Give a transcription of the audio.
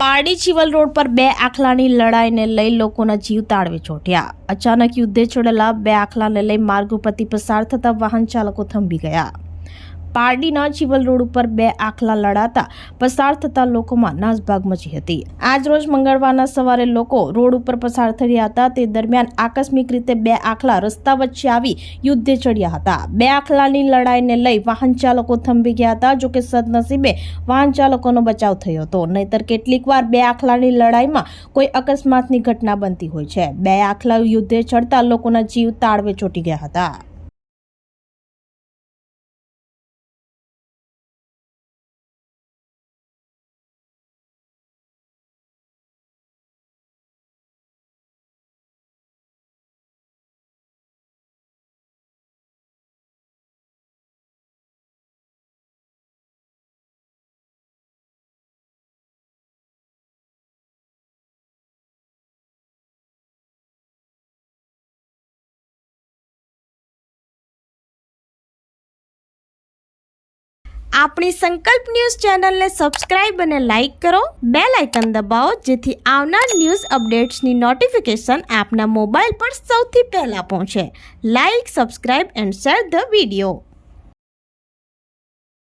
Pardi Chival road પર બે આખલાની લડાઈને લઈ લોકોના જીવ તાળવે ચોંટ્યા। અચાનક યુદ્ધે છોડેલા બે આખલાને લઈ માર્ગ ઉપરથી પસાર થતા વાહન ચાલકો થંભી ગયા। પારડીના ચિવલ રોડ ઉપર બે આખલા લડાતા પસાર થતા લોકોમાં નાસભાગ મચી હતી। આજ રોજ મંગળવારના સવારે લોકો રોડ ઉપર પસાર થઈ રહ્યા હતા તે દરમિયાન આકસ્મિક રીતે બે આખલા રસ્તા વચ્ચે આવી યુદ્ધે ચડ્યા હતા। બે આખલાની લડાઈને લઈ વાહન ચાલકો થંભી ગયા હતા। જોકે સદનસીબે વાહન ચાલકોનો બચાવ થયો હતો, નહીતર કેટલીક વાર બે આખલાની લડાઈમાં કોઈ અકસ્માતની ઘટના બનતી હોય છે। બે આખલા યુદ્ધે ચડતા લોકોના જીવ તાળવે ચોંટી ગયા હતા। આપણી સંકલ્પ ન્યૂઝ ચેનલને સબસ્ક્રાઇબ અને લાઇક કરો, બેલ આઇકન દબાવો જેથી આવનાર ન્યૂઝ અપડેટ્સની નોટિફિકેશન આપના મોબાઈલ પર સૌથી પહેલા પહોંચે। Like, subscribe and share the video.